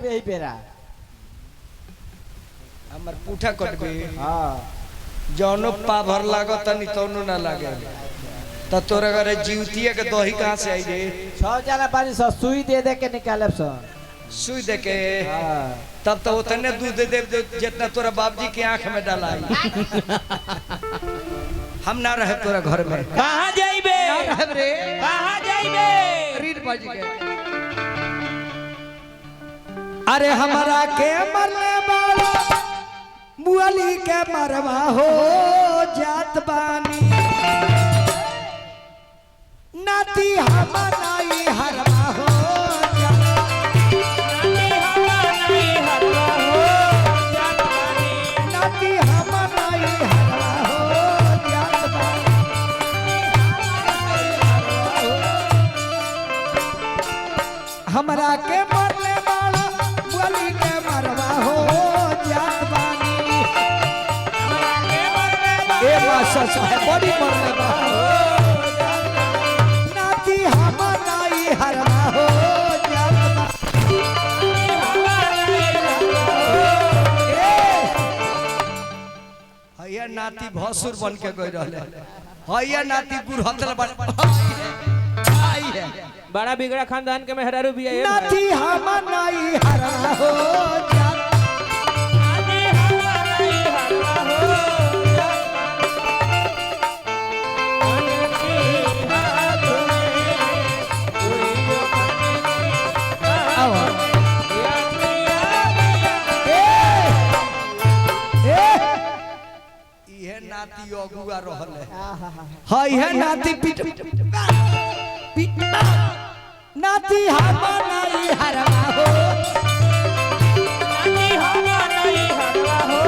जेबे ही पेरा हमर पूठा कटबे हां जौनो पाभर लागत तनी तौनो ना लागे त तोरा घरे जीवतिया के दही कहां से आई रे 6 जना पानी से सुई दे दे के निकालब सन सुई दे के हां तब तो उतने दूध दे दे जितना तोरा बाबूजी के आंख में डालाई हम ना रहे तोरा घर में कहां जाइबे ना रहे रे कहां जाइबे रीड बाजी के अरे हमारा के मरले बाला मुअली के मरवा हो जात बानी नाती हमनाई हरवा हो नाती हमनाई हरवा हो जात बानी हमरा के मरले बाला मुअली के मरवा हो जात बानी ए मासा साहब बड़ी मरले बा नाती हमनाई हरवा हो हैया नाती भसुर बन के गई रहले हैया नाती गुरहतल बन आई है बड़ा बिगड़ा खानदान के मेहरारू भी है नाती हमनाई हरवा हो नाती अगुआ रहल है है नाती पिट पिट नाती हमनाई हरवा हो नाती हमनाई हरवा हो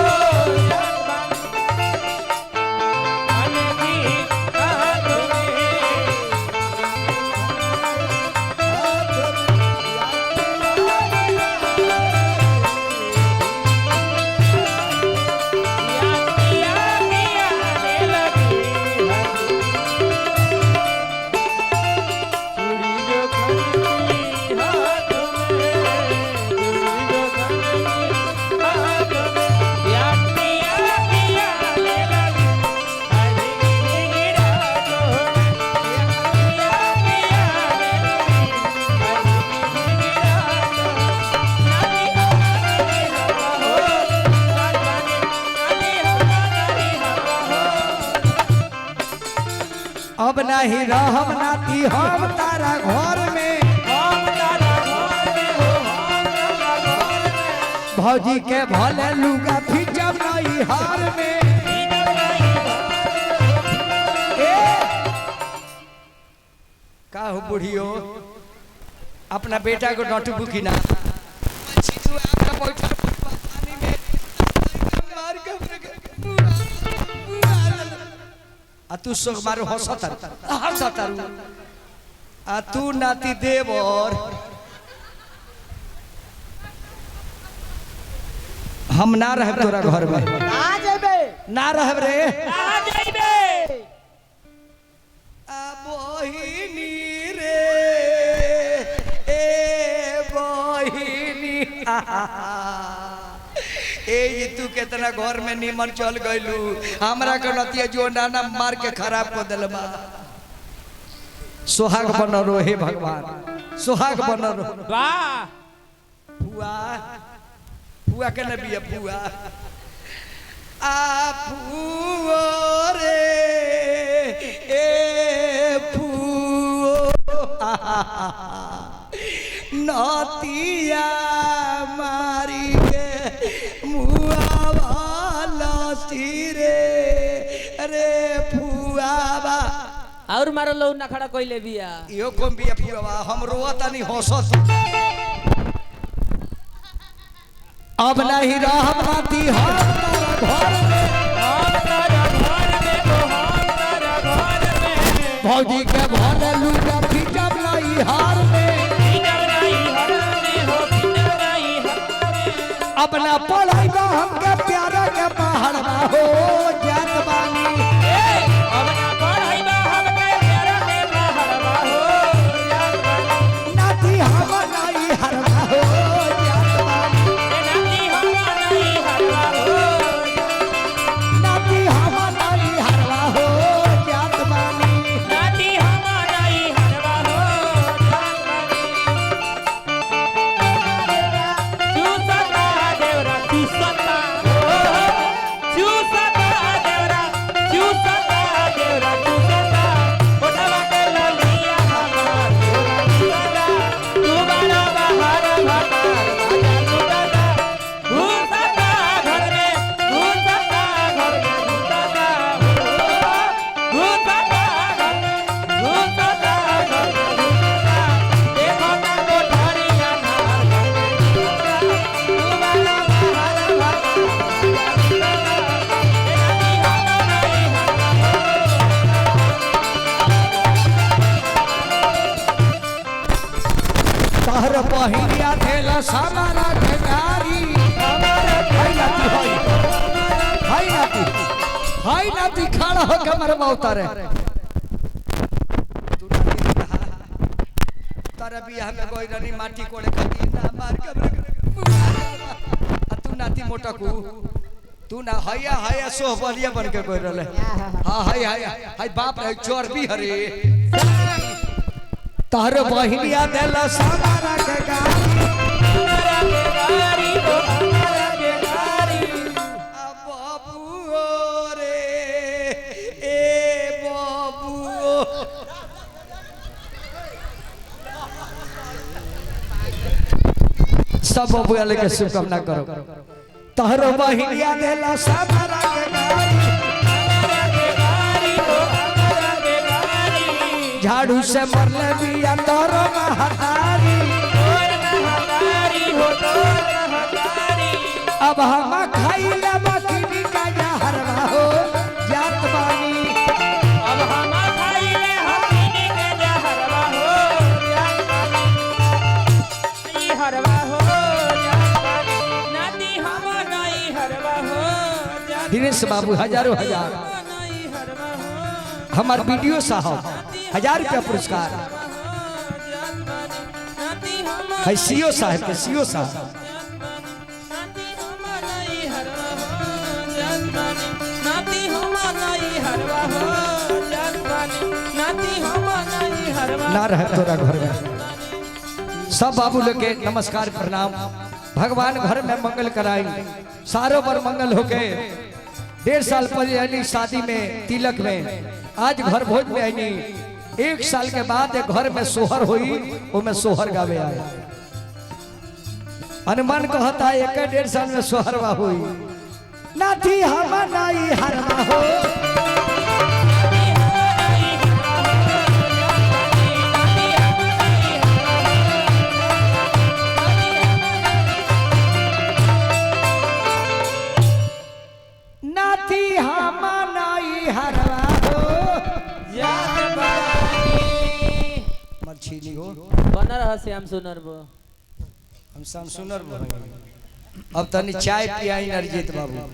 अब नहीं रहब नाती हम तारा घर में भौजी के भले लुगा फिजब नहीं हार में का हो बुढ़ियो अपना बेटा को डटबू की ना आ तू सोग मारो हंसतर हंसतर आ तू नाती देवर हम ना रह तोरा घर में आ जेबे ना रह रे आ जाइबे आ बहिनी रे ए बहिनी ए तू कितना घर में नीमन चल गइलू हमरा के नतिया जो नाना मार के खराब कर देल बा सुहाग बन रो हे भगवान सुहाग बन रो वाह फुआ फुआ के नबी है फुआ आ फुओ रे ए फुओ नतिया मारी के रे अरे फुआवा और मारो लो ना खड़ा कोई ले बिया यो कौन बिया फुआवा हम रोता नहीं हंसत अब नहीं रहब नाती हम तारा घर में भौजी के भले लुगा फिजब नहीं हार में अपना पढ़ाई का हमके प्यारा के पहाड़ हो जात बानी अपना पढ़ाई बा हमके प्यारा के पहाड़वा हो नाती हम नहीं हरवा हो जात बानी हो के मरबा उतारे तू नाती रहा तारा बियाह में कोई रनी माटी कोड़े खाती ना मार के तू नाती मोटा को तू ना हया हया सोहबलिया बन के कोई रहले हां हाय हाय हाय बाप रे चोरबी हरे तार बहिनिया देला सामारा के गारी हो हमारा के गारी बाबू रे ए बाबू सब बाबू लेके शुभकामना करो तहरो बहिनिया देला सामारा के गारी झाड़ू से मरले बिया तोरो महतारी अब हम खाइला मखनी का जहरवा हो जात बानी अब हम खाइले हकीनी के जहरवा हो जात बानी ई हरवा हो जात बानी नाती हम नहीं हरवा हो जात दिनेश बाबू हजारों हजार नहीं हरवा हो हमार वीडियो साहब 1000 रुपया पुरस्कार नाती हम है सीओ साहब के सीओ साहब नाती हम नहीं हरवा हो जात बानी नाती हम नहीं हरवा हो जात बानी नाती हम नहीं हरवा ना रहे तोरा घर में सब बाबू लोग के नमस्कार प्रणाम भगवान घर में मंगल कराई सारों पर मंगल होके 1.5 साल पहले आनी शादी में तिलक में आज घर भोज में आनी 1 साल के बाद एक घर में सोहर हुई वो में सोहर गावे आए हनुमान कहता है 1.5 साल में सोहरवा हुई नाथी हम नहीं हरवा हो नाथी हम नहीं हरवा हो जात बानी मछली हो बना रहा श्याम सुनर बो हम शाम सुनर अब तनी चाय पियाई नरजीत बाबू